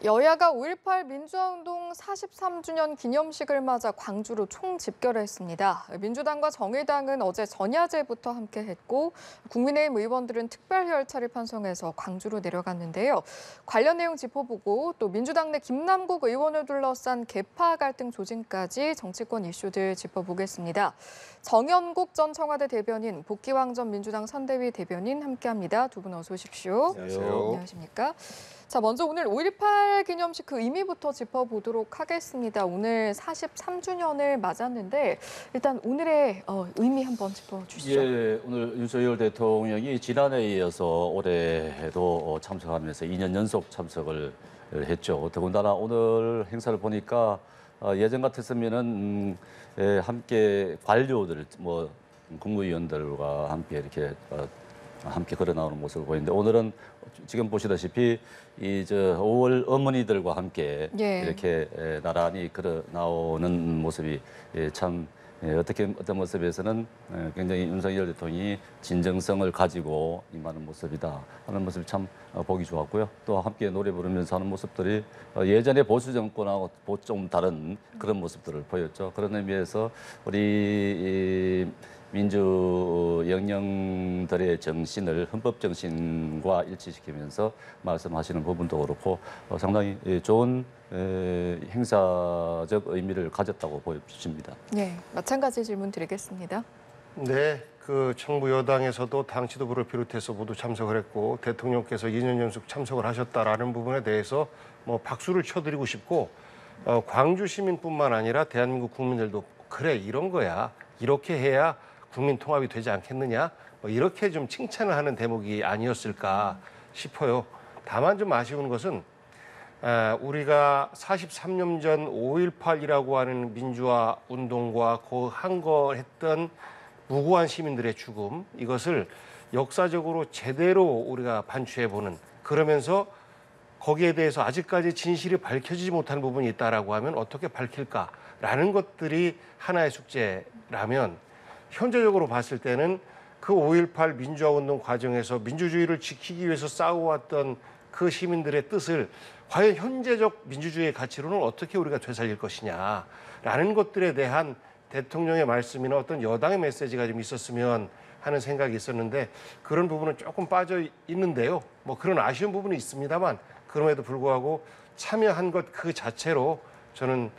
여야가 5.18 민주화운동 43주년 기념식을 맞아 광주로 총집결했습니다. 민주당과 정의당은 어제 전야제부터 함께했고 국민의힘 의원들은 특별 열차를 편성해서 광주로 내려갔는데요. 관련 내용 짚어보고 또 민주당 내 김남국 의원을 둘러싼 계파 갈등 조짐까지 정치권 이슈들 짚어보겠습니다. 정연국 전 청와대 대변인, 복귀왕 전 민주당 선대위 대변인 함께합니다. 두 분 어서 오십시오. 안녕하세요. 안녕하십니까? 자, 먼저 오늘 5.18 기념식 그 의미부터 짚어보도록 하겠습니다. 오늘 43주년을 맞았는데 일단 오늘의 의미 한번 짚어주시죠. 예, 오늘 윤석열 대통령이 지난해에 이어서 올해도 참석하면서 2년 연속 참석을 했죠. 더군다나 오늘 행사를 보니까 예전 같았으면은 함께 관료들, 국무위원들과 함께 이렇게 함께 걸어 나오는 모습을 보이는데 오늘은 지금 보시다시피 5월 어머니들과 함께 이렇게 나란히 걸어 나오는 모습이 참 어떤 모습에서는 굉장히 윤석열 대통령이 진정성을 가지고 임하는 모습이다 하는 모습이 참 보기 좋았고요. 또 함께 노래 부르면서 하는 모습들이 예전의 보수 정권하고 좀 다른 그런 모습들을 보였죠. 그런 의미에서 우리 민주 영령들의 정신을 헌법 정신과 일치시키면서 말씀하시는 부분도 그렇고 상당히 좋은 행사적 의미를 가졌다고 보여집니다. 네, 마찬가지 질문 드리겠습니다. 네, 정부 여당에서도 당 지도부를 비롯해서 모두 참석을 했고 대통령께서 2년 연속 참석을 하셨다라는 부분에 대해서 박수를 쳐드리고 싶고 광주 시민뿐만 아니라 대한민국 국민들도 그래 이런 거야 이렇게 해야 국민 통합이 되지 않겠느냐 이렇게 좀 칭찬을 하는 대목이 아니었을까 싶어요. 다만 좀 아쉬운 것은 우리가 43년 전 5.18이라고 하는 민주화 운동과 그 항거했던 무고한 시민들의 죽음 이것을 역사적으로 제대로 우리가 반추해보는 그러면서 거기에 대해서 아직까지 진실이 밝혀지지 못한 부분이 있다라고 하면 어떻게 밝힐까라는 것들이 하나의 숙제라면 현재적으로 봤을 때는 그 5.18 민주화운동 과정에서 민주주의를 지키기 위해서 싸워왔던 그 시민들의 뜻을 과연 현재적 민주주의의 가치로는 어떻게 우리가 되살릴 것이냐라는 것들에 대한 대통령의 말씀이나 어떤 여당의 메시지가 좀 있었으면 하는 생각이 있었는데 그런 부분은 조금 빠져 있는데요. 그런 아쉬운 부분이 있습니다만 그럼에도 불구하고 참여한 것 그 자체로 저는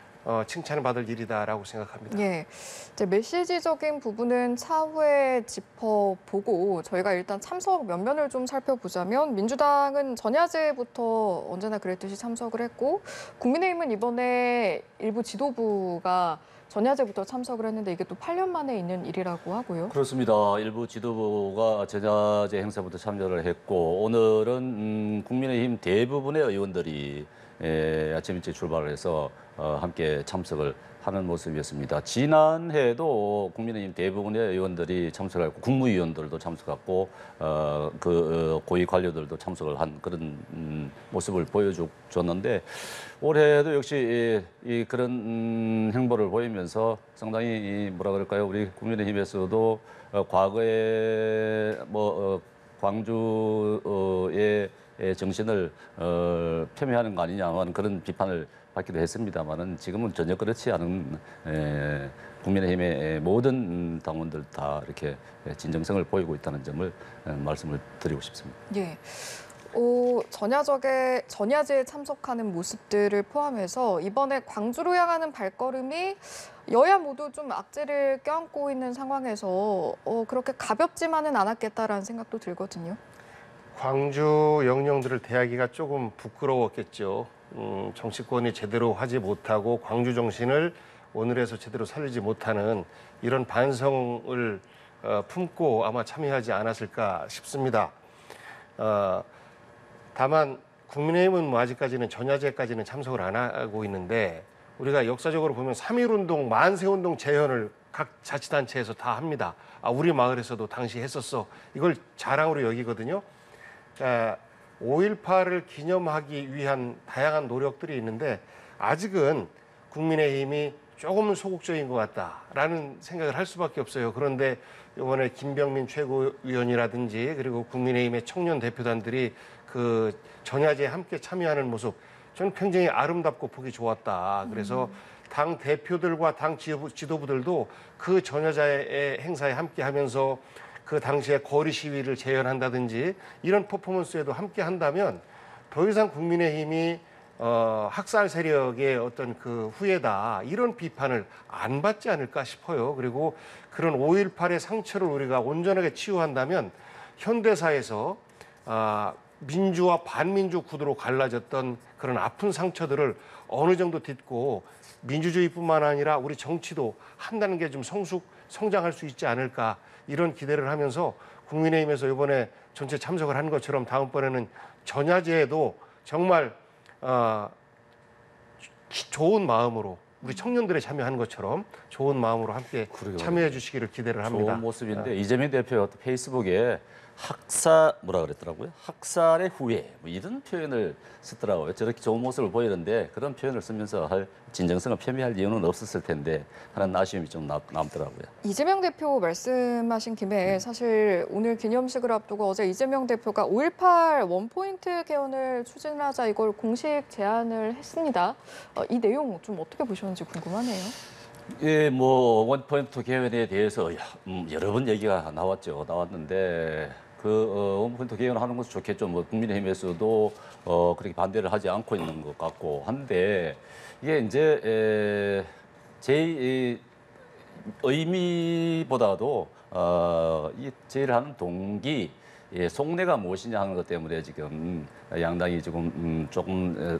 칭찬을 받을 일이다라고 생각합니다. 예, 이제 메시지적인 부분은 차후에 짚어보고 저희가 일단 참석 면면을 좀 살펴보자면 민주당은 전야제부터 언제나 그랬듯이 참석을 했고 국민의힘은 이번에 일부 지도부가 전야제부터 참석을 했는데 이게 또 8년 만에 있는 일이라고 하고요. 그렇습니다. 일부 지도부가 전야제 행사부터 참여를 했고 오늘은 국민의힘 대부분의 의원들이 아침 일찍 출발을 해서 함께 참석을 하는 모습이었습니다. 지난해에도 국민의힘 대부분의 의원들이 참석했고 국무위원들도 참석했고 고위 관료들도 참석을 한 그런 모습을 보여줬는데 올해도 역시 그런 행보를 보이면서 상당히 뭐라 그럴까요? 우리 국민의힘에서도 과거에 광주의 정신을 폄훼하는 거 아니냐 하는 그런 비판을 받기도 했습니다만은 지금은 전혀 그렇지 않은 국민의힘의 모든 당원들 다 이렇게 진정성을 보이고 있다는 점을 말씀을 드리고 싶습니다. 예. 전야제에 참석하는 모습들을 포함해서 이번에 광주로 향하는 발걸음이 여야 모두 좀 악재를 껴안고 있는 상황에서 그렇게 가볍지만은 않았겠다라는 생각도 들거든요. 광주 영령들을 대하기가 조금 부끄러웠겠죠. 정치권이 제대로 하지 못하고 광주 정신을 오늘에서 제대로 살리지 못하는 이런 반성을 품고 아마 참여하지 않았을까 싶습니다. 다만 국민의힘은 아직까지는 전야제까지는 참석을 안 하고 있는데 우리가 역사적으로 보면 3.1운동, 만세운동 재현을 각 자치단체에서 다 합니다. 우리 마을에서도 당시 했었어. 이걸 자랑으로 여기거든요. 5.18을 기념하기 위한 다양한 노력들이 있는데 아직은 국민의힘이 조금은 소극적인 것 같다라는 생각을 할 수밖에 없어요. 그런데 이번에 김병민 최고위원이라든지 그리고 국민의힘의 청년 대표단들이 그 전야제에 함께 참여하는 모습 저는 굉장히 아름답고 보기 좋았다. 그래서 당 대표들과 당 지도부들도 그 전야제의 행사에 함께 하면서 그 당시에 거리 시위를 재현한다든지 이런 퍼포먼스에도 함께 한다면 더 이상 국민의힘이 학살 세력의 어떤 그 후예다 이런 비판을 안 받지 않을까 싶어요. 그리고 그런 5.18의 상처를 우리가 온전하게 치유한다면 현대사에서 민주와 반민주 구도로 갈라졌던 그런 아픈 상처들을 어느 정도 딛고 민주주의뿐만 아니라 우리 정치도 한 단계 좀 성장할 수 있지 않을까 이런 기대를 하면서 국민의힘에서 이번에 전체 참석을 한 것처럼 다음번에는 전야제에도 정말 좋은 마음으로 우리 청년들이 참여한 것처럼 좋은 마음으로 함께 그러게요. 참여해 주시기를 기대를 합니다. 좋은 모습인데 이재명 대표가 페이스북에 뭐라 그랬더라고요? 학살의 후예 뭐 이런 표현을 쓰더라고요. 저렇게 좋은 모습을 보이는데 그런 표현을 쓰면서 할 진정성을 표미할 이유는 없었을 텐데 하는 아쉬움이 좀 남더라고요. 이재명 대표 말씀하신 김에 사실 오늘 기념식을 앞두고 어제 이재명 대표가 5.18 원포인트 개헌을 추진하자 이걸 공식 제안을 했습니다. 이 내용 좀 어떻게 보셨는지 궁금하네요. 예, 뭐 원포인트 개헌에 대해서 여러 번 얘기가 나왔는데 그 원포인트 개헌하는 것은 좋겠죠. 뭐 국민의힘에서도 그렇게 반대를 하지 않고 있는 것 같고 한데 이게 이제 제 의미보다도 이 제일 하는 동기 속내가 무엇이냐 하는 것 때문에 지금 양당이 지금 조금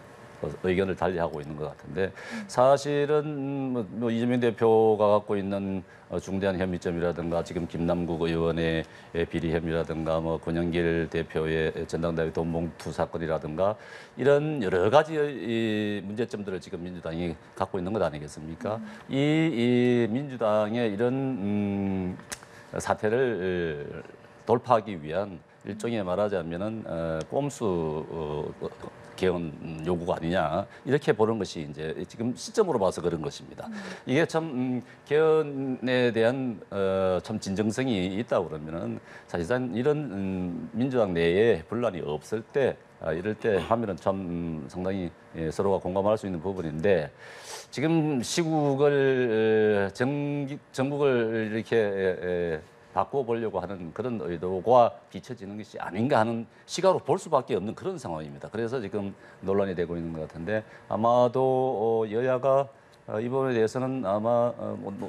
의견을 달리하고 있는 것 같은데 사실은 뭐 이재명 대표가 갖고 있는 중대한 혐의점이라든가 지금 김남국 의원의 비리 혐의라든가 뭐 권영길 대표의 전당대회 돈봉투 사건이라든가 이런 여러 가지 문제점들을 지금 민주당이 갖고 있는 것 아니겠습니까? 이 민주당의 이런 사태를 돌파하기 위한 일종의 말하자면은 꼼수 개헌 요구가 아니냐 이렇게 보는 것이 이제 지금 시점으로 봐서 그런 것입니다. 이게 참 개헌에 대한 참 진정성이 있다고 그러면은 사실상 이런 민주당 내에 분란이 없을 때 이럴 때 하면은 참 상당히 서로가 공감할 수 있는 부분인데 지금 시국을 정국을 이렇게 바꿔보려고 하는 그런 의도가 비춰지는 것이 아닌가 하는 시각으로 볼 수밖에 없는 그런 상황입니다. 그래서 지금 논란이 되고 있는 것 같은데 아마도 여야가 이번에 대해서는 아마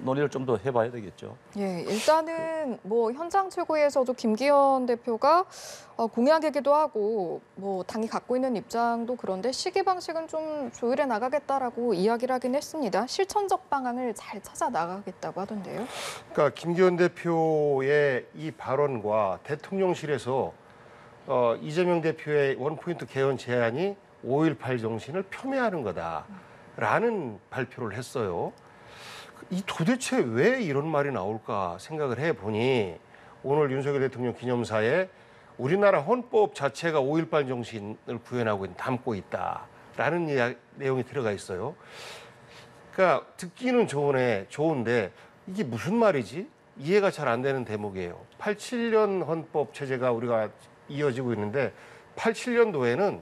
논의를 좀 더 해봐야 되겠죠. 예, 일단은 뭐 현장 최고위에서도 김기현 대표가 공약이기도 하고 뭐 당이 갖고 있는 입장도 그런데 시기 방식은 좀 조율해 나가겠다라고 이야기를 하긴 했습니다. 실천적 방안을 잘 찾아 나가겠다고 하던데요. 그러니까 김기현 대표의 이 발언과 대통령실에서 이재명 대표의 원포인트 개헌 제안이 5.18 정신을 폄훼하는 거다라는 발표를 했어요. 이 도대체 왜 이런 말이 나올까 생각을 해보니 오늘 윤석열 대통령 기념사에 우리나라 헌법 자체가 5.18 정신을 구현하고 담고 있다라는 내용이 들어가 있어요. 그러니까 듣기는 좋은데 이게 무슨 말이지? 이해가 잘 안 되는 대목이에요. 87년 헌법 체제가 우리가 이어지고 있는데 87년도에는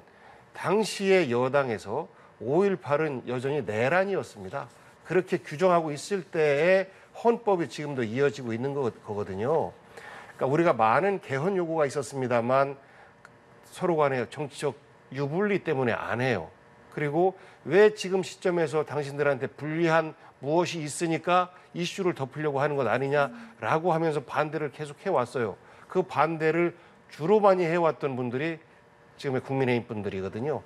당시의 여당에서 5.18은 여전히 내란이었습니다. 그렇게 규정하고 있을 때의 헌법이 지금도 이어지고 있는 거거든요. 그러니까 우리가 많은 개헌 요구가 있었습니다만 서로 간의 정치적 유불리 때문에 안 해요. 그리고 왜 지금 시점에서 당신들한테 불리한 무엇이 있으니까 이슈를 덮으려고 하는 것 아니냐라고 하면서 반대를 계속 해왔어요. 그 반대를 주로 많이 해왔던 분들이 지금의 국민의힘 분들이거든요.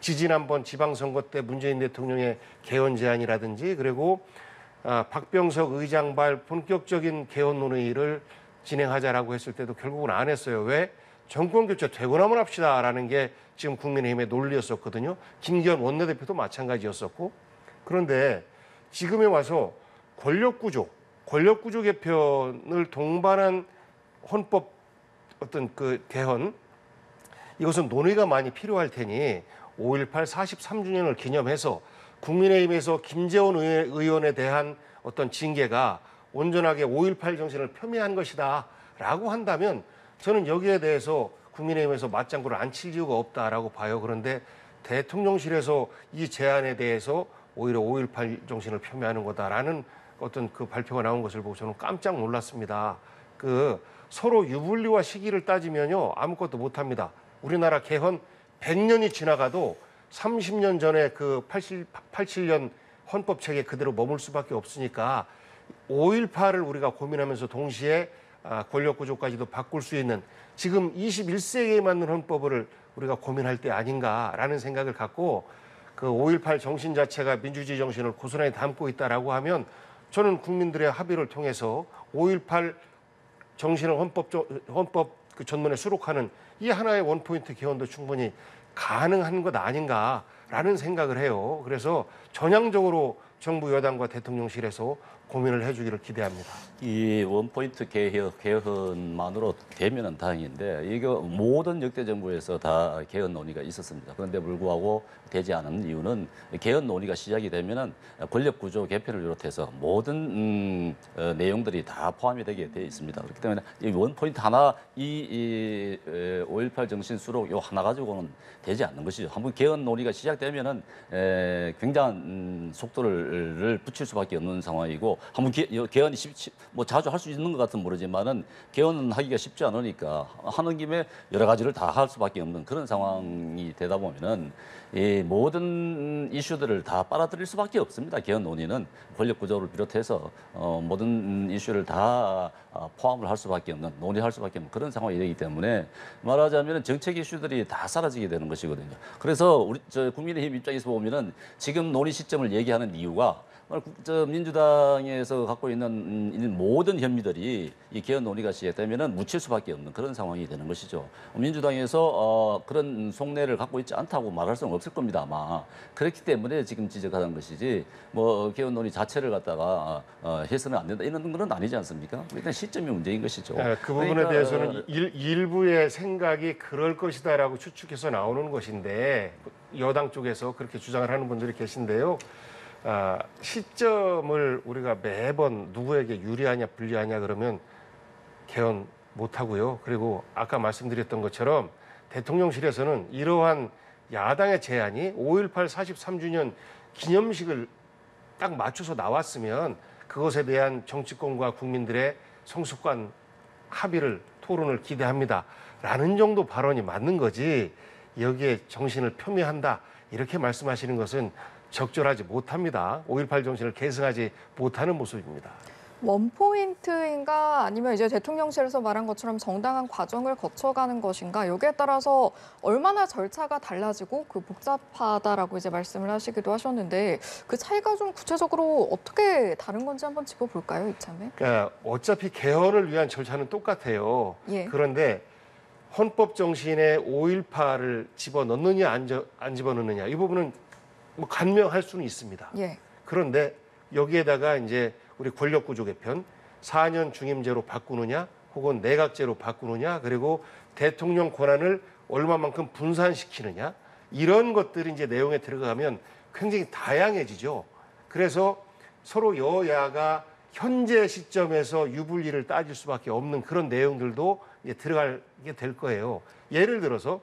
지지난번 지방선거 때 문재인 대통령의 개헌 제안이라든지 그리고 박병석 의장발 본격적인 개헌 논의를 진행하자라고 했을 때도 결국은 안 했어요. 왜? 정권 교체 되고 나면 합시다라는 게 지금 국민의힘의 논리였었거든요. 김기현 원내대표도 마찬가지였었고. 그런데 지금에 와서 권력구조 개편을 동반한 헌법 어떤 그 개헌 이것은 논의가 많이 필요할 테니 5.18 43주년을 기념해서 국민의힘에서 김재원 의원에 대한 어떤 징계가 온전하게 5.18 정신을 폄훼한 것이다라고 한다면 저는 여기에 대해서 국민의힘에서 맞장구를 안 칠 이유가 없다라고 봐요. 그런데 대통령실에서 이 제안에 대해서 오히려 5.18 정신을 폄훼하는 거다라는 어떤 그 발표가 나온 것을 보고 저는 깜짝 놀랐습니다. 그 서로 유불리와 시기를 따지면요 아무것도 못합니다. 우리나라 개헌 100년이 지나가도 30년 전에 그 87년 헌법 체계 그대로 머물 수밖에 없으니까 5.18을 우리가 고민하면서 동시에 권력 구조까지도 바꿀 수 있는 지금 21세기에 맞는 헌법을 우리가 고민할 때 아닌가라는 생각을 갖고 그 5.18 정신 자체가 민주주의 정신을 고스란히 담고 있다라고 하면 저는 국민들의 합의를 통해서 5.18 정신을 헌법 그 전문에 수록하는 이 하나의 원포인트 개헌도 충분히 가능한 것 아닌가라는 생각을 해요. 그래서 전향적으로 정부 여당과 대통령실에서 고민을 해주기를 기대합니다. 이 원포인트 개헌만으로 되면은 다행인데 이거 모든 역대 정부에서 다 개헌 논의가 있었습니다. 그런데 불구하고 되지 않은 이유는 개헌 논의가 시작이 되면은 권력 구조 개편을 비롯해서 모든 내용들이 다 포함이 되게 돼 있습니다. 그렇기 때문에 이 원포인트 하나 이 5.18 정신 수록 요 하나 가지고는 되지 않는 것이죠. 한번 개헌 논의가 시작되면은 굉장한 속도를 붙일 수밖에 없는 상황이고 한번 개헌이 뭐 자주 할 수 있는 것 같은 모르지만은 개헌은 하기가 쉽지 않으니까 하는 김에 여러 가지를 다 할 수밖에 없는 그런 상황이 되다 보면은 이 모든 이슈들을 다 빨아들일 수밖에 없습니다. 개헌 논의는 권력 구조를 비롯해서 모든 이슈를 다 포함을 할 수밖에 없는 논의할 수밖에 없는 그런 상황이 되기 때문에 말하자면 정책 이슈들이 다 사라지게 되는 것이거든요. 그래서 우리 국민의힘 입장에서 보면은 지금 논의 시점을 얘기하는 이유가 민주당에서 갖고 있는 모든 혐의들이 이 개헌 논의가 시작되면은 묻힐 수밖에 없는 그런 상황이 되는 것이죠. 민주당에서 그런 속내를 갖고 있지 않다고 말할 수는 없을 겁니다, 아마. 그렇기 때문에 지금 지적하는 것이지 뭐 개헌 논의 자체를 갖다가 해서는 안 된다 이런 건 아니지 않습니까? 일단 시점이 문제인 것이죠. 네, 그 부분에 그러니까, 대해서는 일부의 생각이 그럴 것이다라고 추측해서 나오는 것인데 여당 쪽에서 그렇게 주장을 하는 분들이 계신데요. 시점을 우리가 매번 누구에게 유리하냐 불리하냐 그러면 개헌 못하고요. 그리고 아까 말씀드렸던 것처럼 대통령실에서는 이러한 야당의 제안이 5.18 43주년 기념식을 딱 맞춰서 나왔으면 그것에 대한 정치권과 국민들의 성숙한 합의를 토론을 기대합니다. 라는 정도 발언이 맞는 거지 여기에 정신을 폄훼한다 이렇게 말씀하시는 것은 적절하지 못합니다. 5.18 정신을 계승하지 못하는 모습입니다. 원포인트인가 아니면 이제 대통령실에서 말한 것처럼 정당한 과정을 거쳐가는 것인가 여기에 따라서 얼마나 절차가 달라지고 그 복잡하다라고 이제 말씀을 하시기도 하셨는데 그 차이가 좀 구체적으로 어떻게 다른 건지 한번 짚어볼까요, 이참에? 그러니까 어차피 개헌을 위한 절차는 똑같아요. 예. 그런데 헌법 정신에 5.18을 집어넣느냐 안 집어넣느냐 이 부분은 뭐 간명할 수는 있습니다. 예. 그런데 여기에다가 이제 우리 권력구조 개편 4년 중임제로 바꾸느냐 혹은 내각제로 바꾸느냐 그리고 대통령 권한을 얼마만큼 분산시키느냐 이런 것들이 이제 내용에 들어가면 굉장히 다양해지죠. 그래서 서로 여야가 현재 시점에서 유불리를 따질 수밖에 없는 그런 내용들도 이제 들어가게 될 거예요. 예를 들어서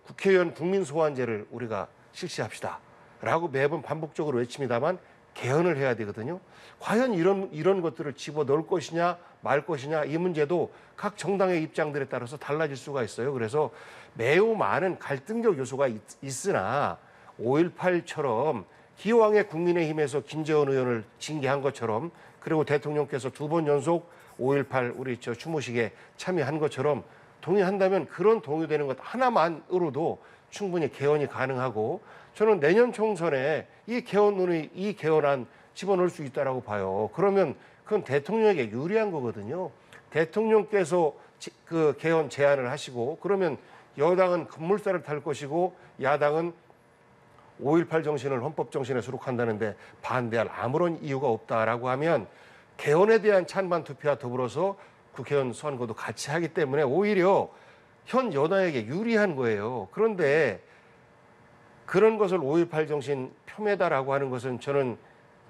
국회의원 국민소환제를 우리가 실시합시다. 라고 매번 반복적으로 외칩니다만 개헌을 해야 되거든요. 과연 이런 것들을 집어넣을 것이냐 말 것이냐 이 문제도 각 정당의 입장들에 따라서 달라질 수가 있어요. 그래서 매우 많은 갈등적 요소가 있으나 5.18처럼 기왕에 국민의힘에서 김재원 의원을 징계한 것처럼 그리고 대통령께서 2번 연속 5.18 우리 추모식에 참여한 것처럼 동의한다면 그런 동의되는 것 하나만으로도 충분히 개헌이 가능하고 저는 내년 총선에 이 개헌 논의, 이 개헌안 집어넣을 수 있다라고 봐요. 그러면 그건 대통령에게 유리한 거거든요. 대통령께서 그 개헌 제안을 하시고 그러면 여당은 급물살을 탈 것이고 야당은 5.18 정신을 헌법 정신에 수록한다는데 반대할 아무런 이유가 없다라고 하면 개헌에 대한 찬반 투표와 더불어서 국회의원 선거도 같이 하기 때문에 오히려 현 여당에게 유리한 거예요. 그런데 그런 것을 5.18 정신 폄훼다라고 하는 것은 저는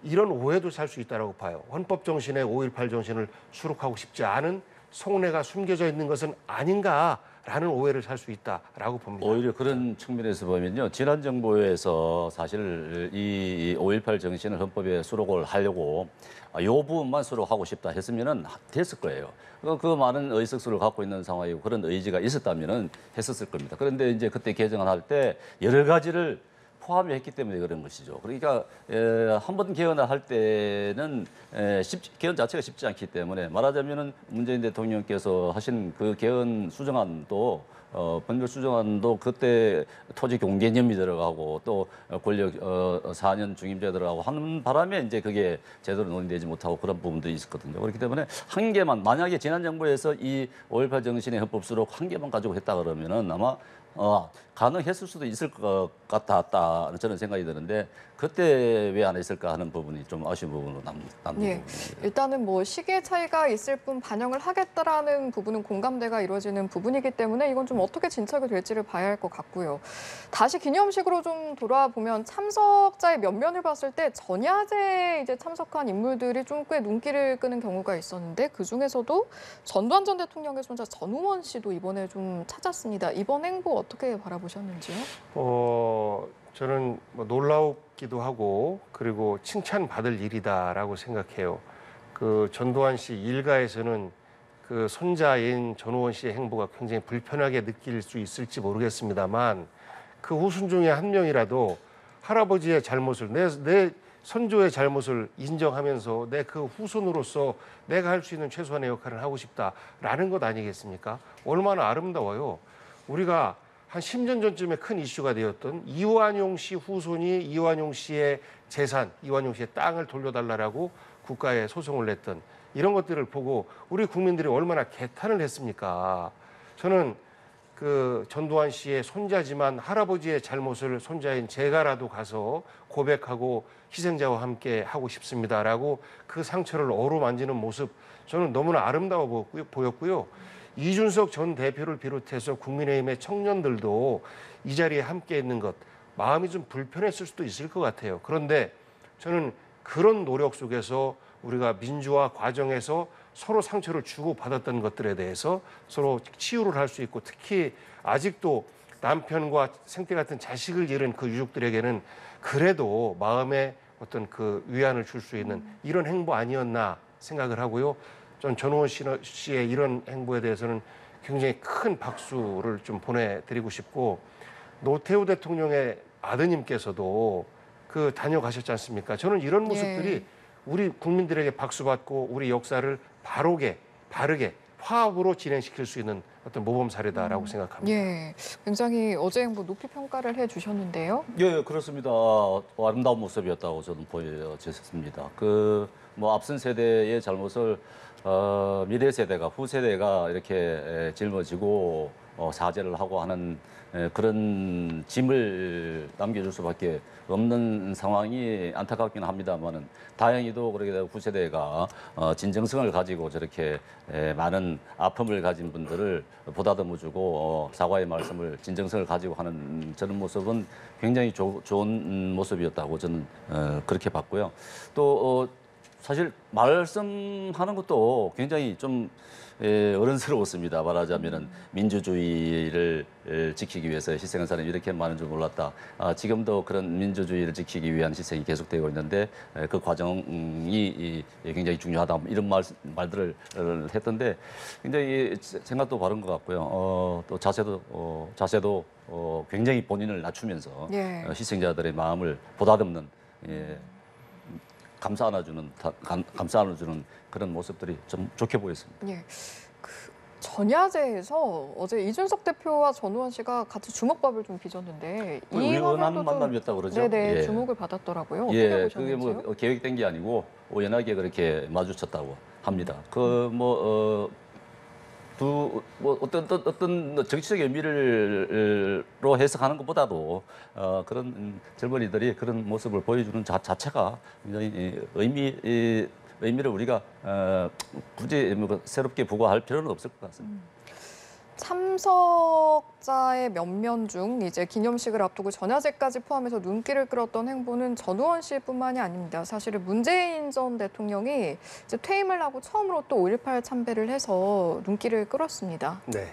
이런 오해도 살 수 있다고 봐요. 헌법 정신에 5.18 정신을 수록하고 싶지 않은 속내가 숨겨져 있는 것은 아닌가라는 오해를 살 수 있다라고 봅니다. 오히려 그런 측면에서 보면요. 지난 정부에서 사실 이 5.18 정신을 헌법에 수록을 하려고 이 부분만 수록하고 싶다 했으면은 됐을 거예요. 그 많은 의석수를 갖고 있는 상황이고 그런 의지가 있었다면은 했었을 겁니다. 그런데 이제 그때 개정을 할 때 여러 가지를 포함했기 때문에 그런 것이죠. 그러니까 한 번 개헌을 할 때는 개헌 자체가 쉽지 않기 때문에 말하자면은 문재인 대통령께서 하신 그 개헌 수정안도 법률 수정안도 그때 토지 공개념이 들어가고 또 권력 4년 중임제 들어가고 하는 바람에 이제 그게 제대로 논의되지 못하고 그런 부분도 있었거든요. 그렇기 때문에 한 개만 만약에 지난 정부에서 이 5.18 정신의 헌법 수록 한 개만 가지고 했다 그러면은 아마 가능했을 수도 있을 것 같았다는 저는 생각이 드는데 그때 왜 안 했을까 하는 부분이 좀 아쉬운 부분으로 남는 예, 부분입니다. 일단은 뭐 시기의 차이가 있을 뿐 반영을 하겠다라는 부분은 공감대가 이루어지는 부분이기 때문에 이건 좀 어떻게 진척이 될지를 봐야 할 것 같고요. 다시 기념식으로 좀 돌아보면 참석자의 면면을 봤을 때 전야제에 이제 참석한 인물들이 좀 꽤 눈길을 끄는 경우가 있었는데 그 중에서도 전두환 전 대통령의 손자 전우원 씨도 이번에 좀 찾았습니다. 이번 행보 어떻게 바라보셨는지요? 저는 뭐 놀라웠기도 하고 그리고 칭찬받을 일이다라고 생각해요. 그 전두환 씨 일가에서는 그 손자인 전우원 씨의 행보가 굉장히 불편하게 느낄 수 있을지 모르겠습니다만 그 후손 중에 한 명이라도 할아버지의 잘못을 내 선조의 잘못을 인정하면서 내 그 후손으로서 내가 할 수 있는 최소한의 역할을 하고 싶다라는 것 아니겠습니까? 얼마나 아름다워요. 우리가 한 10년 전쯤에 큰 이슈가 되었던 이완용 씨 후손이 이완용 씨의 재산, 이완용 씨의 땅을 돌려달라고 국가에 소송을 냈던 이런 것들을 보고 우리 국민들이 얼마나 개탄을 했습니까? 저는 그 전두환 씨의 손자지만 할아버지의 잘못을 손자인 제가라도 가서 고백하고 희생자와 함께 하고 싶습니다라고 그 상처를 어루만지는 모습 저는 너무나 아름다워 보였고요. 이준석 전 대표를 비롯해서 국민의힘의 청년들도 이 자리에 함께 있는 것 마음이 좀 불편했을 수도 있을 것 같아요. 그런데 저는 그런 노력 속에서 우리가 민주화 과정에서 서로 상처를 주고받았던 것들에 대해서 서로 치유를 할 수 있고 특히 아직도 남편과 생태 같은 자식을 잃은 그 유족들에게는 그래도 마음에 어떤 그 위안을 줄 수 있는 이런 행보 아니었나 생각을 하고요. 전 전우원 씨의 이런 행보에 대해서는 굉장히 큰 박수를 좀 보내드리고 싶고 노태우 대통령의 아드님께서도 그 다녀가셨지 않습니까? 저는 이런 모습들이 우리 국민들에게 박수받고 우리 역사를 바르게 화합으로 진행시킬 수 있는 어떤 모범 사례다라고 생각합니다. 예, 굉장히 어제 행보 높이 평가를 해주셨는데요. 예, 그렇습니다. 아름다운 모습이었다고 저는 보여졌습니다. 뭐 앞선 세대의 잘못을 미래 세대가 후세대가 이렇게 짊어지고 사죄를 하고 하는 그런 짐을 남겨줄 수밖에 없는 상황이 안타깝긴 합니다만은 다행히도 그렇게 후세대가 진정성을 가지고 저렇게 많은 아픔을 가진 분들을 보다듬어주고 사과의 말씀을 진정성을 가지고 하는 저런 모습은 굉장히 좋은 모습이었다고 저는 그렇게 봤고요. 또 사실 말씀하는 것도 굉장히 좀 어른스러웠습니다. 말하자면은 민주주의를 지키기 위해서 희생한 사람이 이렇게 많은 줄 몰랐다. 지금도 그런 민주주의를 지키기 위한 희생이 계속되고 있는데 그 과정이 굉장히 중요하다. 이런 말들을 했던데 굉장히 생각도 바른 것 같고요. 또 자세도 굉장히 본인을 낮추면서 희생자들의 마음을 보다듬는 감싸 안아주는 그런 모습들이 좀 좋게 보였습니다. 예. 그 전야제에서 어제 이준석 대표와 전우원 씨가 같이 주먹밥을 좀 빚었는데 이 우연한 화면도 만남이었다고 그러죠. 네네, 예. 주목을 받았더라고요. 어떻게 예, 보셨는지요? 그게 뭐 계획된 게 아니고 우연하게 그렇게 마주쳤다고 합니다. 어떤 정치적 의미로 해석하는 것보다도 그런 젊은이들이 그런 모습을 보여주는 자체가 굉장히 의미를 우리가 굳이 뭐 새롭게 부과할 필요는 없을 것 같습니다. 참석자의 면면 중 이제 기념식을 앞두고 전야제까지 포함해서 눈길을 끌었던 행보는 전우원 씨뿐만이 아닙니다. 사실은 문재인 전 대통령이 이제 퇴임을 하고 처음으로 또 5.18 참배를 해서 눈길을 끌었습니다. 네.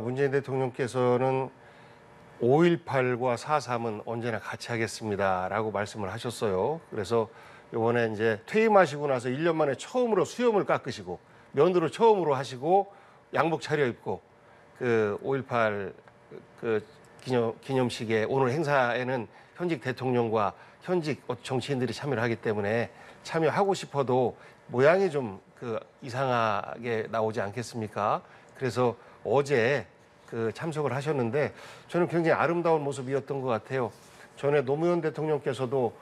문재인 대통령께서는 5.18과 4.3은 언제나 같이 하겠습니다라고 말씀을 하셨어요. 그래서 이번에 이제 퇴임하시고 나서 1년 만에 처음으로 수염을 깎으시고 면도를 처음으로 하시고 양복 차려입고 그 5.18 그 기념식에 오늘 행사에는 현직 대통령과 현직 정치인들이 참여를 하기 때문에 참여하고 싶어도 모양이 좀 그 이상하게 나오지 않겠습니까? 그래서 어제 그 참석을 하셨는데 저는 굉장히 아름다운 모습이었던 것 같아요. 전에 노무현 대통령께서도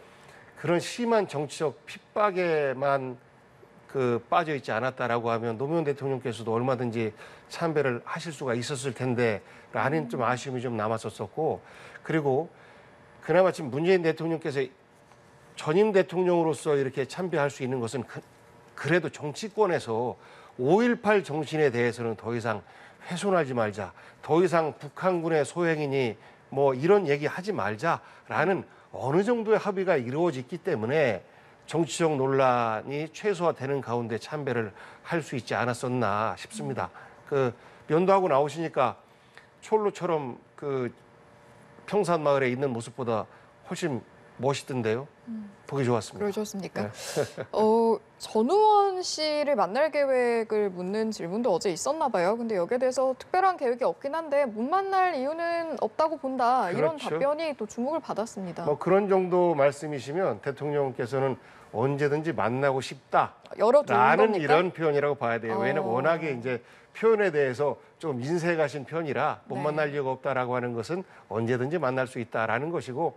그런 심한 정치적 핍박에만 그 빠져 있지 않았다라고 하면 노무현 대통령께서도 얼마든지 참배를 하실 수가 있었을 텐데라는 좀 아쉬움이 좀 남았었고, 그리고 그나마 지금 문재인 대통령께서 전임 대통령으로서 이렇게 참배할 수 있는 것은 그래도 정치권에서 5.18 정신에 대해서는 더 이상 훼손하지 말자, 더 이상 북한군의 소행이니 뭐 이런 얘기 하지 말자라는 어느 정도의 합의가 이루어졌기 때문에 정치적 논란이 최소화되는 가운데 참배를 할 수 있지 않았었나 싶습니다. 그 면도하고 나오시니까 촐로처럼 그 평산마을에 있는 모습보다 훨씬 멋있던데요. 보기 좋았습니다. 그러셨습니까? 네. 전우원 씨를 만날 계획을 묻는 질문도 어제 있었나 봐요. 근데 여기에 대해서 특별한 계획이 없긴 한데 못 만날 이유는 없다고 본다. 이런 그렇죠. 답변이 또 주목을 받았습니다. 뭐 그런 정도 말씀이시면 대통령께서는 언제든지 만나고 열어두는 싶다라는 겁니까? 이런 표현이라고 봐야 돼요. 왜냐면 어. 워낙에 이제 표현에 대해서 좀 인색하신 편이라 못 네. 만날 이유가 없다라고 하는 것은 언제든지 만날 수 있다라는 것이고,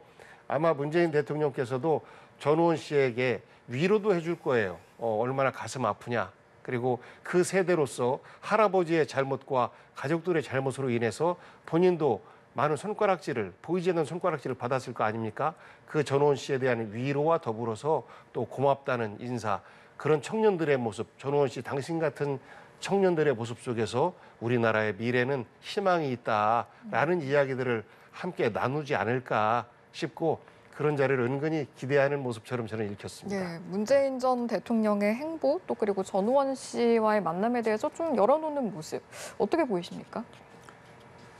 아마 문재인 대통령께서도 전우원 씨에게 위로도 해줄 거예요. 얼마나 가슴 아프냐. 그리고 그 세대로서 할아버지의 잘못과 가족들의 잘못으로 인해서 본인도 많은 손가락질을, 보이지 않는 손가락질을 받았을 거 아닙니까? 그 전우원 씨에 대한 위로와 더불어서 또 고맙다는 인사, 그런 청년들의 모습, 전우원 씨 당신 같은 청년들의 모습 속에서 우리나라의 미래는 희망이 있다라는 이야기들을 함께 나누지 않을까 싶고, 그런 자리를 은근히 기대하는 모습처럼 저는 읽혔습니다. 네, 문재인 전 대통령의 행보 또 그리고 전우원 씨와의 만남에 대해서 좀 열어놓는 모습 어떻게 보이십니까?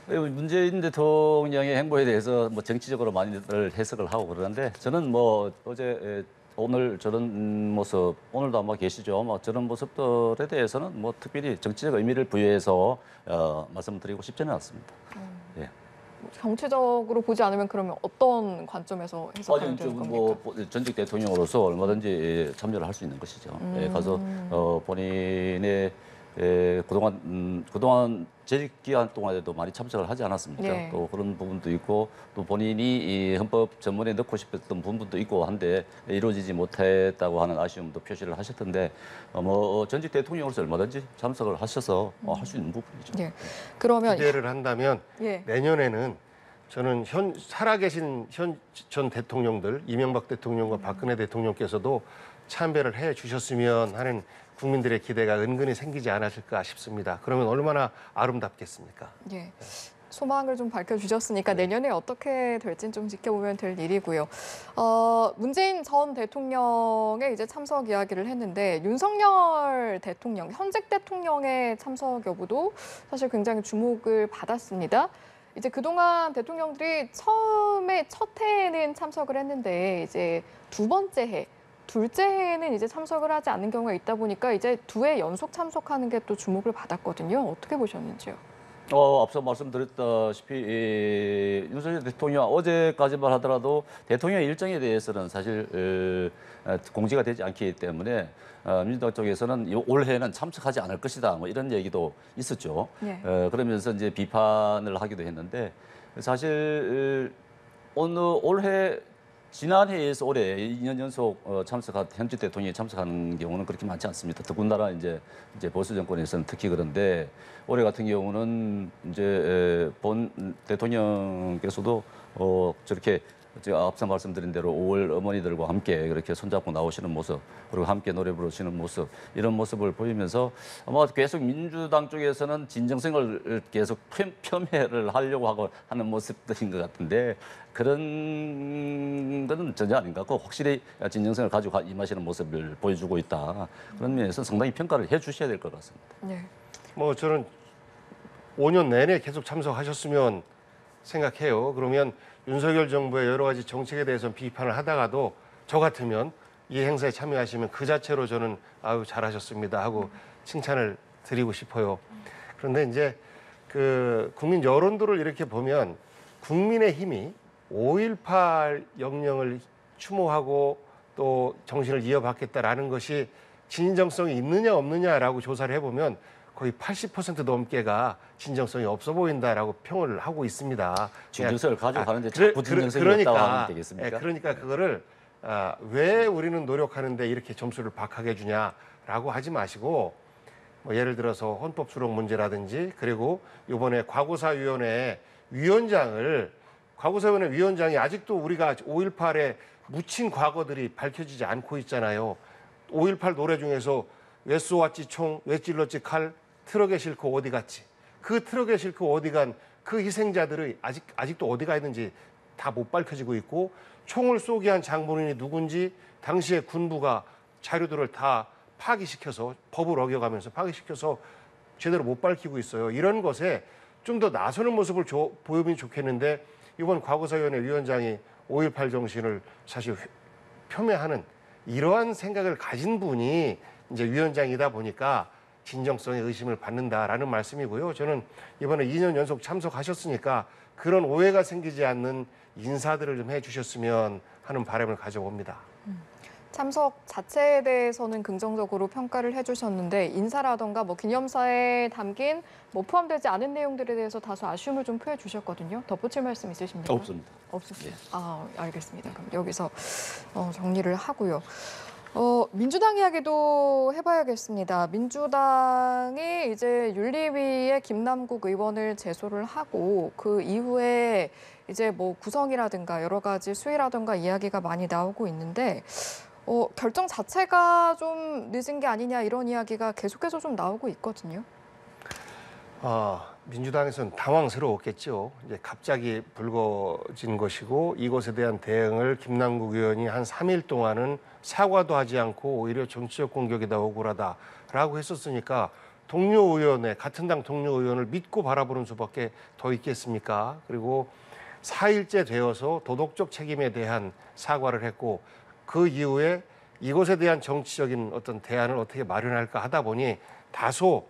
문재인 대통령의 행보에 대해서 뭐 정치적으로 많이들 해석을 하고 그러는데, 저는 뭐 어제 오늘 저런 모습, 오늘도 아마 계시죠. 뭐 저런 모습들에 대해서는 뭐 특별히 정치적 의미를 부여해서 말씀드리고 싶지는 않습니다. 예. 정치적으로 보지 않으면 그러면 어떤 관점에서 해석하면 되는 겁니까? 뭐 전직 대통령으로서 얼마든지 참여를 할 수 있는 것이죠. 예, 가서 본인의 그동안 재직 기간 동안에도 많이 참석을 하지 않았습니까? 네. 또 그런 부분도 있고, 또 본인이 이 헌법 전문에 넣고 싶었던 부분도 있고 한데 이루어지지 못했다고 하는 아쉬움도 표시를 하셨던데, 뭐 전직 대통령으로서 얼마든지 참석을 하셔서 할 수 있는 부분이죠. 예. 그러면 기대를 한다면 예. 내년에는 저는 살아계신 현 전 대통령들, 이명박 대통령과 박근혜 대통령께서도 참배를 해 주셨으면 하는 국민들의 기대가 은근히 생기지 않았을까 싶습니다. 그러면 얼마나 아름답겠습니까? 예. 소망을 좀 밝혀주셨으니까 내년에 어떻게 될지는 좀 지켜보면 될 일이고요. 문재인 전 대통령의 이제 참석 이야기를 했는데 윤석열 대통령, 현직 대통령의 참석 여부도 사실 굉장히 주목을 받았습니다. 이제 그동안 대통령들이 처음에 첫 해에는 참석을 했는데 이제 두 번째 해, 둘째 해에는 이제 참석을 하지 않는 경우가 있다 보니까 이제 두 해 연속 참석하는 게 또 주목을 받았거든요. 어떻게 보셨는지요? 앞서 말씀드렸다시피 윤석열 대통령 어제까지만 하더라도 대통령 일정에 대해서는 사실 공지가 되지 않기 때문에 민주당 쪽에서는 올해는 참석하지 않을 것이다, 뭐 이런 얘기도 있었죠. 예. 그러면서 이제 비판을 하기도 했는데, 사실 올해 지난해에서 올해 2년 연속 참석한 현직 대통령이 참석하는 경우는 그렇게 많지 않습니다. 더군다나 이제 보수 정권에서는 특히 그런데, 올해 같은 경우는 이제 본 대통령께서도 저렇게 제가 앞서 말씀드린 대로 5월 어머니들과 함께 그렇게 손잡고 나오시는 모습, 그리고 함께 노래 부르시는 모습, 이런 모습을 보이면서 아마 계속 민주당 쪽에서는 진정성을 계속 폄훼를 하려고 하는 모습들인 것 같은데, 그런 거는 전혀 아닌 것 같고, 확실히 진정성을 가지고 임하시는 모습을 보여주고 있다. 그런 면에서 상당히 평가를 해 주셔야 될 것 같습니다. 네. 뭐 저는 5년 내내 계속 참석하셨으면 생각해요. 그러면 윤석열 정부의 여러 가지 정책에 대해서 비판을 하다가도 저 같으면 이 행사에 참여하시면 그 자체로 저는 아유 잘하셨습니다 하고 칭찬을 드리고 싶어요. 그런데 이제 그 국민 여론들을 이렇게 보면 국민의힘이 5.18 영령을 추모하고 또 정신을 이어받겠다라는 것이 진정성이 있느냐 없느냐라고 조사를 해보면 거의 80% 넘게가 진정성이 없어 보인다라고 평을 하고 있습니다. 진정성을 가져가는데 자꾸 진정성이 없다고 하면 되겠습니까? 그러니까 그거를 왜 우리는 노력하는데 이렇게 점수를 박하게 주냐라고 하지 마시고 뭐 예를 들어서 헌법 수록 문제라든지 그리고 이번에 과거사위원회 위원장이 아직도 우리가 5.18에 묻힌 과거들이 밝혀지지 않고 있잖아요. 5.18 노래 중에서 왜 쏘았지 총, 왜 찔렀지 칼, 트럭에 싣고 어디 갔지. 그 트럭에 싣고 어디 간 그 희생자들이 아직도 어디가 있는지 다 못 밝혀지고 있고 총을 쏘게 한 장본인이 누군지 당시에 군부가 자료들을 다 파기시켜서 법을 어겨가면서 파기시켜서 제대로 못 밝히고 있어요. 이런 것에 좀 더 나서는 모습을 보이면 좋겠는데 이번 과거사위원회 위원장이 5.18 정신을 사실 폄훼하는 이러한 생각을 가진 분이 이제 위원장이다 보니까 진정성의 의심을 받는다라는 말씀이고요. 저는 이번에 2년 연속 참석하셨으니까 그런 오해가 생기지 않는 인사들을 좀 해주셨으면 하는 바람을 가져봅니다. 참석 자체에 대해서는 긍정적으로 평가를 해주셨는데 인사라던가 뭐 기념사에 담긴 뭐 포함되지 않은 내용들에 대해서 다소 아쉬움을 좀 표해 주셨거든요. 덧붙일 말씀 있으십니까? 없습니다. 없으세요? 알겠습니다. 그럼 여기서 정리를 하고요. 민주당 이야기도 해봐야겠습니다. 민주당이 이제 윤리위에 김남국 의원을 제소를 하고 그 이후에 이제 뭐 구성이라든가 여러 가지 수위라든가 이야기가 많이 나오고 있는데 결정 자체가 좀 늦은 게 아니냐 이런 이야기가 계속해서 좀 나오고 있거든요. 민주당에서는 당황스러웠겠죠. 이제 갑자기 불거진 것이고 이것에 대한 대응을 김남국 의원이 한 3일 동안은 사과도 하지 않고 오히려 정치적 공격이다 억울하다라고 했었으니까 같은 당 동료 의원을 믿고 바라보는 수밖에 더 있겠습니까? 그리고 4일째 되어서 도덕적 책임에 대한 사과를 했고 그 이후에 이것에 대한 정치적인 어떤 대안을 어떻게 마련할까 하다 보니 다소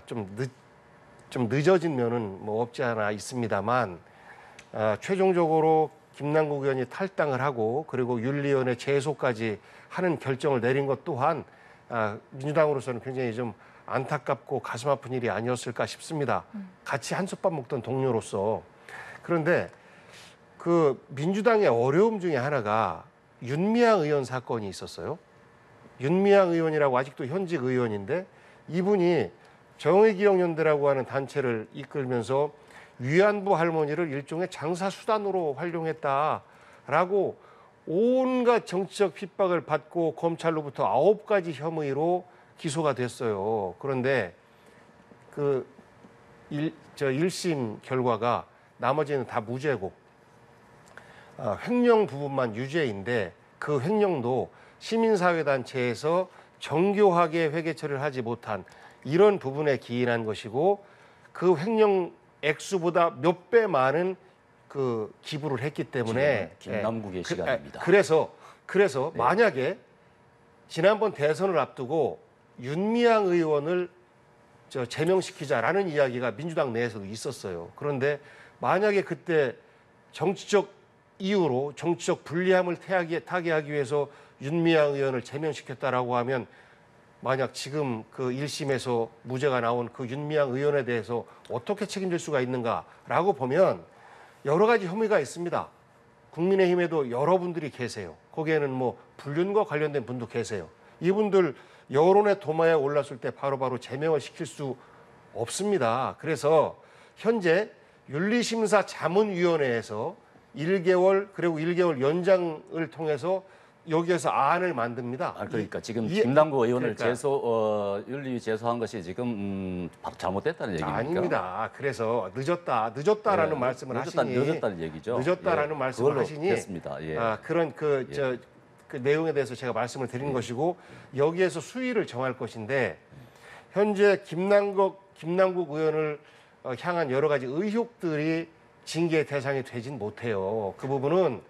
좀 늦어진 면은 뭐 없지 않아 있습니다만 최종적으로 김남국 의원이 탈당을 하고 그리고 윤리위원회 제소까지 하는 결정을 내린 것 또한 민주당으로서는 굉장히 좀 안타깝고 가슴 아픈 일이 아니었을까 싶습니다. 같이 한솥밥 먹던 동료로서. 그런데 그 민주당의 어려움 중에 하나가 윤미향 의원 사건이 있었어요. 윤미향 의원이라고 아직도 현직 의원인데 이분이 정의기억연대라고 하는 단체를 이끌면서 위안부 할머니를 일종의 장사 수단으로 활용했다라고 온갖 정치적 핍박을 받고 검찰로부터 9가지 혐의로 기소가 됐어요. 그런데 그 1심 결과가 나머지는 다 무죄고 횡령 부분만 유죄인데 그 횡령도 시민사회단체에서 정교하게 회계 처리를 하지 못한 이런 부분에 기인한 것이고 그 횡령 액수보다 몇 배 많은 그 기부를 했기 때문에 김남국의 시간입니다. 그래서 만약에 지난번 대선을 앞두고 윤미향 의원을 제명시키자라는 이야기가 민주당 내에서도 있었어요. 그런데 만약에 그때 정치적 이유로 정치적 불리함을 타개하기 위해서 윤미향 의원을 제명시켰다라고 하면 만약 지금 그 1심에서 무죄가 나온 그 윤미향 의원에 대해서 어떻게 책임질 수가 있는가라고 보면 여러 가지 혐의가 있습니다. 국민의힘에도 여러분들이 계세요. 거기에는 뭐 불륜과 관련된 분도 계세요. 이분들 여론의 도마에 올랐을 때 바로바로 제명을 시킬 수 없습니다. 그래서 현재 윤리심사 자문위원회에서 1개월 그리고 1개월 연장을 통해서 여기에서 안을 만듭니다. 그러니까 지금 이- 김남국 의원을 그러니까. 윤리 제소한 것이 지금 잘못됐다는 얘기입니까? 아닙니다. 그래서 늦었다라는 예, 말씀을 하시니 늦었다는 얘기죠. 늦었다라는 예, 말씀을 그걸로 하시니 됐습니다. 예. 그런 그 내용에 대해서 제가 말씀을 드리는 것이고 여기에서 수위를 정할 것인데 현재 김남국 의원을 향한 여러 가지 의혹들이 징계 대상이 되진 못해요. 그 부분은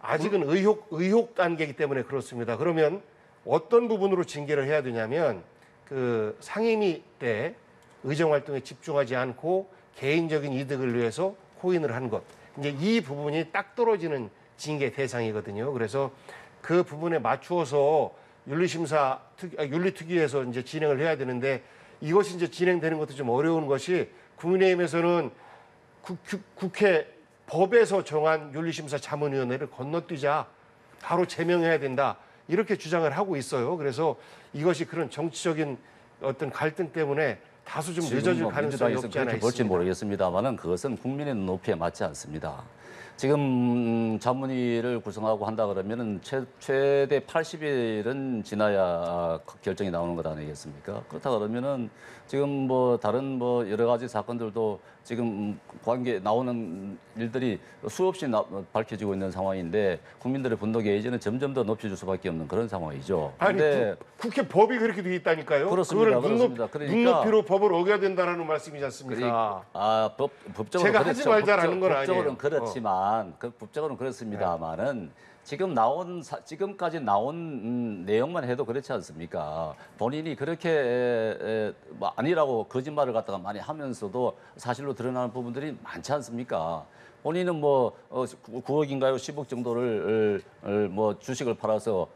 아직은 의혹 단계이기 때문에 그렇습니다. 그러면 어떤 부분으로 징계를 해야 되냐면 그 상임위 때 의정 활동에 집중하지 않고 개인적인 이득을 위해서 코인을 한 것. 이제 이 부분이 딱 떨어지는 징계 대상이거든요. 그래서 그 부분에 맞추어서 윤리특위에서 이제 진행을 해야 되는데 이것이 이제 진행되는 것도 좀 어려운 것이 국민의힘에서는 국회 법에서 정한 윤리심사 자문위원회를 건너뛰자 바로 제명해야 된다 이렇게 주장을 하고 있어요. 그래서 이것이 그런 정치적인 어떤 갈등 때문에 다소 좀 늦어질 가능성이 없지 않아 그렇게 볼지 있습니다. 모르겠습니다만은 그것은 국민의 눈높이에 맞지 않습니다. 지금 자문위를 구성하고 한다 그러면은 최대 80일은 지나야 결정이 나오는 것 아니겠습니까? 그렇다 그러면은 지금 뭐 다른 뭐 여러 가지 사건들도 지금 나오는 일들이 수없이 밝혀지고 있는 상황인데 국민들의 분노 게이지는 점점 더 높여줄 수밖에 없는 그런 상황이죠. 아니 근데 국회 법이 그렇게 돼 있다니까요. 그렇습니다. 그걸 그렇습니다. 그러니까 눈높이로 법을 어겨야 된다라는 말씀이지 않습니까? 법적으로 제가 하지 말자라는 건 법적으로는 아니에요. 그렇지만 법적으로는 그렇습니다만은 지금까지 나온 내용만 해도 그렇지 않습니까? 본인이 그렇게 뭐 아니라고 거짓말을 갖다가 많이 하면서도 사실로 드러나는 부분들이 많지 않습니까? 본인은 뭐 9억인가요, 10억 정도를 뭐 주식을 팔아서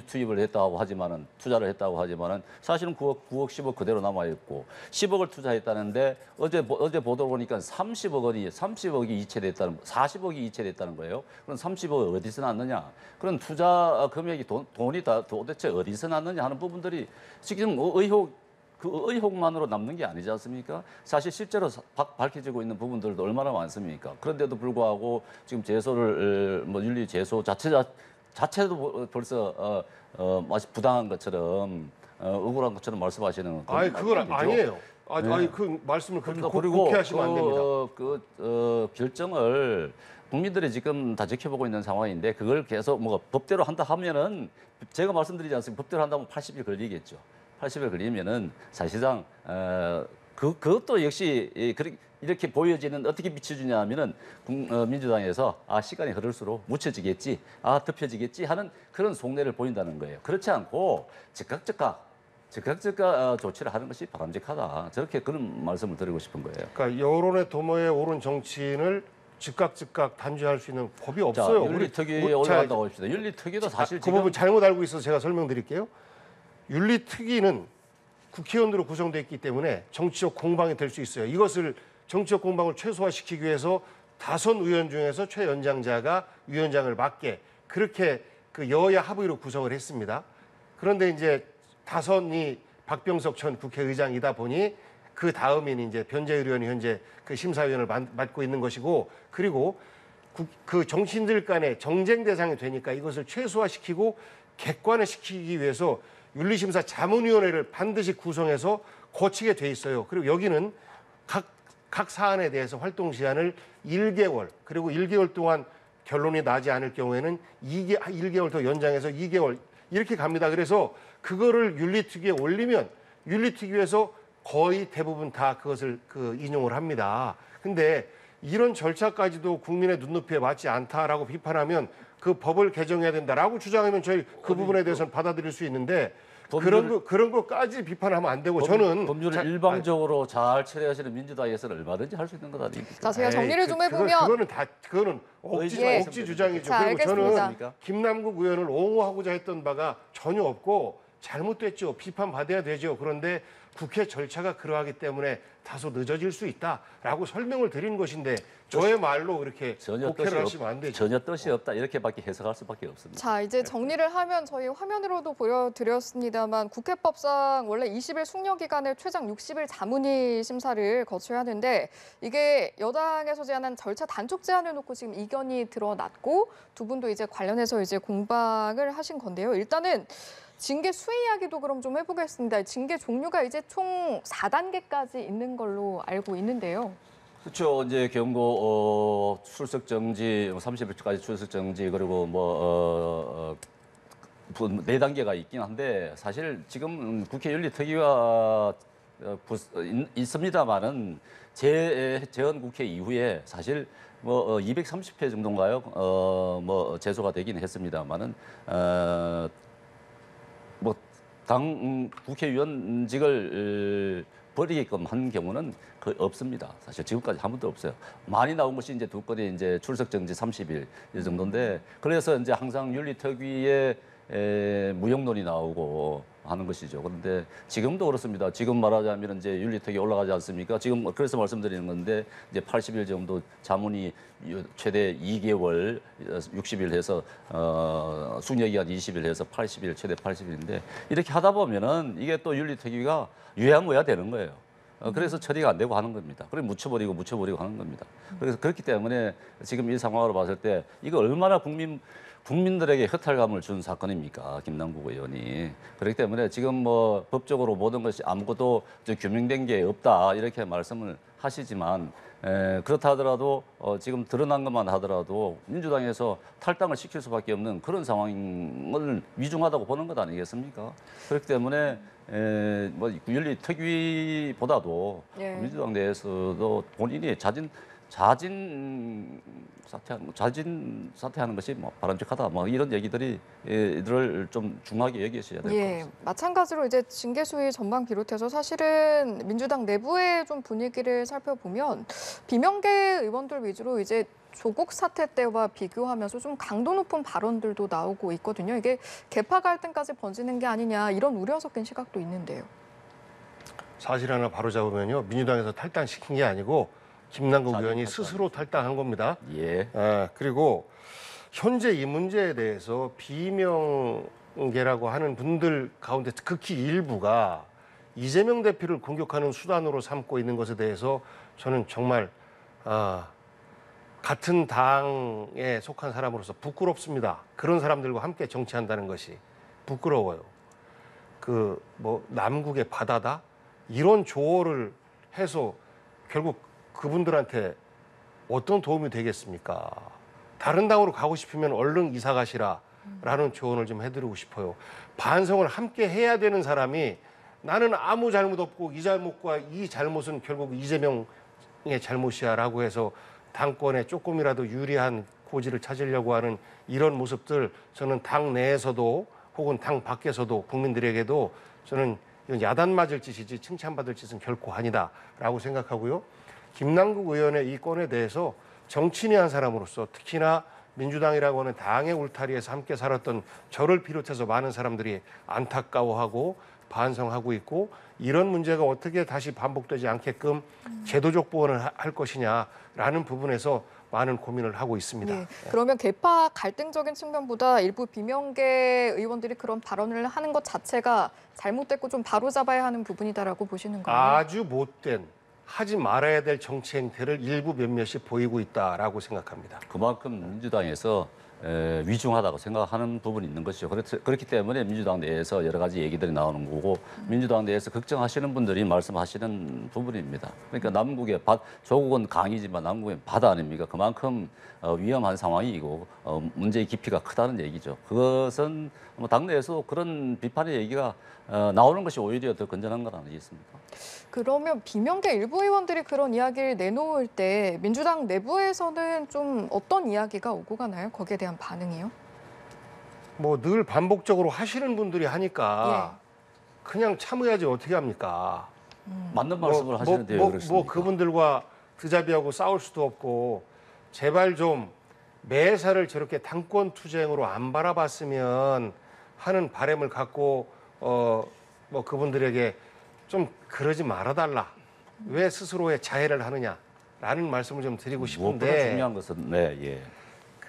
투입을 했다고 하지만은 투자를 했다고 하지만은 사실은 9억, 10억 그대로 남아 있고 10억을 투자했다는데 어제 보도 보니까 30억이 이체됐다는 40억이 이체됐다는 거예요. 그럼 30억 어디서 났느냐? 그런 투자 금액이 돈이 다 도대체 어디서 났느냐 하는 부분들이 지금 그 의혹만으로 남는 게 아니지 않습니까? 사실 실제로 밝혀지고 있는 부분들도 얼마나 많습니까? 그런데도 불구하고 지금 제소를 윤리 제소 자체도 벌써 마치 부당한 것처럼 억울한 것처럼 말씀하시는 건 아니 그건 아니에요. 아니 그 말씀을 그렇게 곱게 하시면 안 됩니다. 결정을 국민들이 지금 다 지켜보고 있는 상황인데 그걸 계속 뭐 법대로 한다 하면은 제가 말씀드리지 않습니까? 법대로 한다면 80일 걸리겠죠. 80일 걸리면은 사실상 그것도 역시 이렇게 보여지는 어떻게 비춰주냐 하면은 민주당에서 시간이 흐를수록 묻혀지겠지, 덮여지겠지 하는 그런 속내를 보인다는 거예요. 그렇지 않고 즉각 조치를 하는 것이 바람직하다. 저렇게 그런 말씀을 드리고 싶은 거예요. 그러니까 여론의 도모에 오른 정치인을 즉각 단죄할 수 있는 법이 없어요. 윤리특위에 올라간다고 합시다. 윤리특위도 사실 그 지금 부분 잘못 알고 있어서 제가 설명드릴게요. 윤리특위는 국회의원으로 구성되어 있기 때문에 정치적 공방이 될 수 있어요. 이것을 정치적 공방을 최소화시키기 위해서 다선 의원 중에서 최연장자가 위원장을 맡게 그렇게 그 여야 합의로 구성을 했습니다. 그런데 이제 다선이 박병석 전 국회의장이다 보니 그 다음인 이제 변재일 의원이 현재 그 심사위원을 맡고 있는 것이고 그리고 그 정치인들 간의 정쟁 대상이 되니까 이것을 최소화시키고 객관화 시키기 위해서 윤리심사 자문위원회를 반드시 구성해서 거치게 돼 있어요. 그리고 여기는 각 사안에 대해서 활동 시한을 1개월 그리고 1개월 동안 결론이 나지 않을 경우에는 1개월 더 연장해서 2개월 이렇게 갑니다. 그래서 그거를 윤리특위에 올리면 윤리특위에서 거의 대부분 다 그것을 인용을 합니다. 근데 이런 절차까지도 국민의 눈높이에 맞지 않다라고 비판하면 그 법을 개정해야 된다라고 주장하면 저희 그 부분에 대해서는 받아들일 수 있는데 그런 거까지 비판하면 안 되고 저는 법률을 일방적으로 잘 처리하시는 민주당에서는 얼마든지 할 수 있는 것 아닙니까? 자, 제가 정리를 좀 해보면 그거는 억지 주장이죠. 자, 그리고 알겠습니다. 저는 김남국 의원을 옹호하고자 했던 바가 전혀 없고 잘못됐죠. 비판받아야 되죠. 그런데 국회 절차가 그러하기 때문에 다소 늦어질 수 있다라고 설명을 드린 것인데 저의 말로 이렇게 곡해를 하시면 안 되죠. 전혀 뜻이 없다 이렇게밖에 해석할 수밖에 없습니다. 자, 이제 정리를 하면 저희 화면으로도 보여드렸습니다만 국회법상 원래 20일 숙려 기간에 최장 60일 자문위 심사를 거쳐야 하는데 이게 여당에서 제안한 절차 단축 제안을 놓고 지금 이견이 드러났고 두 분도 이제 관련해서 이제 공방을 하신 건데요. 일단은 징계 수위 이야기도 그럼 좀 해보겠습니다. 징계 종류가 이제 총 4단계까지 있는 걸로 알고 있는데요. 그렇죠. 이제 경고, 출석 정지, 30일까지 출석 정지 그리고 네 단계가 있긴 한데 사실 지금 국회 윤리특위가 있습니다만은 재원 국회 이후에 사실 230회 정도인가요? 제소가 되긴 했습니다만은 당 국회의원직을 버리게끔 한 경우는 거의 없습니다. 사실 지금까지 한 번도 없어요. 많이 나온 것이 이제 두 건이 이제 출석 정지 30일 이 정도인데 그래서 이제 항상 윤리특위에 무용론이 나오고 하는 것이죠. 그런데 지금도 그렇습니다. 지금 말하자면 이제 윤리특위 올라가지 않습니까? 지금 그래서 말씀드리는 건데 이제 80일 정도 자문이 최대 2개월 60일 해서 숙려기간 20일 해서 80일 최대 80일인데 이렇게 하다 보면은 이게 또 윤리특위가 유야무야 되는 거예요. 그래서 처리가 안 되고 하는 겁니다. 그래 묻혀버리고 하는 겁니다. 그래서 그렇기 때문에 지금 이 상황으로 봤을 때 이거 얼마나 국민들에게 허탈감을 준 사건입니까? 김남국 의원이. 그렇기 때문에 지금 법적으로 모든 것이 아무것도 규명된 게 없다 이렇게 말씀을 하시지만 그렇다 하더라도 지금 드러난 것만 하더라도 민주당에서 탈당을 시킬 수밖에 없는 그런 상황을 위중하다고 보는 것 아니겠습니까? 그렇기 때문에 윤리특위보다도 예. 민주당 내에서도 본인이 자진 사퇴하는 것이 바람직하다. 이런 얘기들을 좀 중하게 여기셔야 될 것 같습니다. 마찬가지로 이제 징계 수위 전망 비롯해서 사실은 민주당 내부의 좀 분위기를 살펴보면 비명계 의원들 위주로 이제 조국 사태 때와 비교하면서 좀 강도 높은 발언들도 나오고 있거든요. 이게 계파 갈등까지 번지는 게 아니냐 이런 우려 섞인 시각도 있는데요. 사실 하나 바로 잡으면요. 민주당에서 탈당시킨 게 아니고 김남국 의원이 스스로 탈당한 겁니다. 예. 그리고 현재 이 문제에 대해서 비명계라고 하는 분들 가운데 극히 일부가 이재명 대표를 공격하는 수단으로 삼고 있는 것에 대해서 저는 정말 같은 당에 속한 사람으로서 부끄럽습니다. 그런 사람들과 함께 정치한다는 것이 부끄러워요. 남국의 바다다 이런 조어를 해서 결국 그분들한테 어떤 도움이 되겠습니까? 다른 당으로 가고 싶으면 얼른 이사 가시라라는 조언을 좀 해드리고 싶어요. 반성을 함께 해야 되는 사람이 나는 아무 잘못 없고 이 잘못과 이 잘못은 결국 이재명의 잘못이야라고 해서 당권에 조금이라도 유리한 고지를 찾으려고 하는 이런 모습들 저는 당 내에서도 혹은 당 밖에서도 국민들에게도 저는 이건 야단 맞을 짓이지 칭찬받을 짓은 결코 아니다라고 생각하고요. 김남국 의원의 이 건에 대해서 정치인이 한 사람으로서 특히나 민주당이라고 하는 당의 울타리에서 함께 살았던 저를 비롯해서 많은 사람들이 안타까워하고 반성하고 있고 이런 문제가 어떻게 다시 반복되지 않게끔 제도적 보완을 할 것이냐라는 부분에서 많은 고민을 하고 있습니다. 예, 그러면 계파 갈등적인 측면보다 일부 비명계 의원들이 그런 발언을 하는 것 자체가 잘못됐고 좀 바로잡아야 하는 부분이다라고 보시는 거예요? 아주 못된 하지 말아야 될 정치 행태를 일부 몇몇이 보이고 있다라고 생각합니다. 그만큼 민주당에서 위중하다고 생각하는 부분이 있는 것이죠. 그렇기 때문에 민주당 내에서 여러 가지 얘기들이 나오는 거고 민주당 내에서 걱정하시는 분들이 말씀하시는 부분입니다. 그러니까 남국의 조국은 강이지만 남국의 바다 아닙니까? 그만큼 위험한 상황이고 문제의 깊이가 크다는 얘기죠. 그것은 당내에서 그런 비판의 얘기가 나오는 것이 오히려 더 건전한 건 아니겠습니까? 그러면 비명계 일부 의원들이 그런 이야기를 내놓을 때 민주당 내부에서는 좀 어떤 이야기가 오고 가나요? 거기에 대한 반응이요? 늘 반복적으로 하시는 분들이 하니까 그냥 참아야지 어떻게 합니까? 맞는 말씀을 하시는데요. 그렇습니까? 그분들과 드자비하고 싸울 수도 없고 제발 좀 매사를 저렇게 당권 투쟁으로 안 바라봤으면 하는 바람을 갖고 그분들에게 좀 그러지 말아달라. 왜 스스로의 자해를 하느냐라는 말씀을 좀 드리고 무엇보다 싶은데 중요한 것은 네,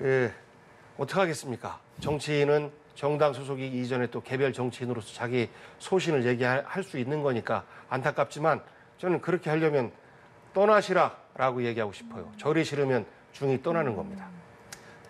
예. 어떻게 하겠습니까? 정치인은 정당 소속이 이전에 또 개별 정치인으로서 자기 소신을 얘기할 수 있는 거니까 안타깝지만 저는 그렇게 하려면 떠나시라라고 얘기하고 싶어요. 절이 싫으면 중이 떠나는 겁니다.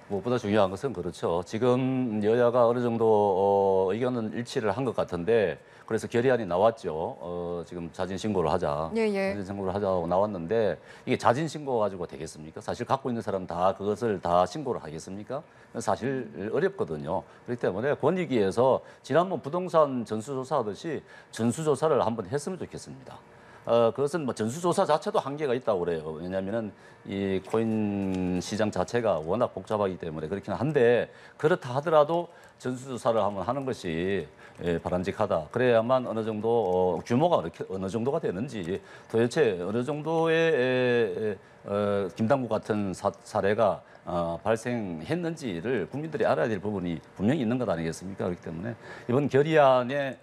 무엇보다 중요한 것은 그렇죠. 지금 여야가 어느 정도 의견은 일치를 한 것 같은데 그래서 결의안이 나왔죠. 지금 자진 신고를 하자. 예, 예. 자진 신고를 하자고 나왔는데 이게 자진 신고 가지고 되겠습니까? 사실 갖고 있는 사람 다 그것을 다 신고를 하겠습니까? 사실 어렵거든요. 그렇기 때문에 권익위에서 지난번 부동산 전수조사 하듯이 전수조사를 한번 했으면 좋겠습니다. 그것은 뭐 전수조사 자체도 한계가 있다고 그래요. 왜냐하면은 이 코인 시장 자체가 워낙 복잡하기 때문에 그렇긴 한데 그렇다 하더라도 전수조사를 한번 하는 것이 바람직하다. 그래야만 어느 정도 규모가 어느 정도가 되는지 도대체 어느 정도의 김당구 같은 사례가 발생했는지를 국민들이 알아야 될 부분이 분명히 있는 것 아니겠습니까? 그렇기 때문에 이번 결의안에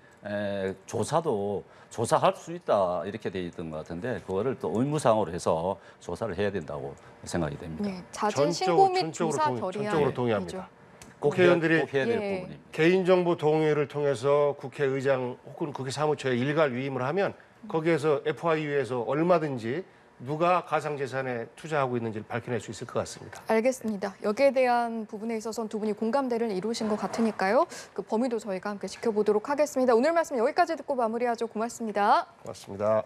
조사도 조사할 수 있다 이렇게 돼 있던 것 같은데 그거를 또 의무상으로 해서 조사를 해야 된다고 생각이 됩니다. 네, 자진 신고 및 조사 전적으로 결의안이죠. 동의합니다. 꼭 국회의원들이 해야 될 예. 부분입니다. 개인정보 동의를 통해서 국회의장 혹은 국회 사무처에 일괄 위임을 하면 거기에서 FIU에서 얼마든지 누가 가상재산에 투자하고 있는지를 밝혀낼 수 있을 것 같습니다. 알겠습니다. 여기에 대한 부분에 있어서는 두 분이 공감대를 이루신 것 같으니까요. 그 범위도 저희가 함께 지켜보도록 하겠습니다. 오늘 말씀 여기까지 듣고 마무리하죠. 고맙습니다. 고맙습니다.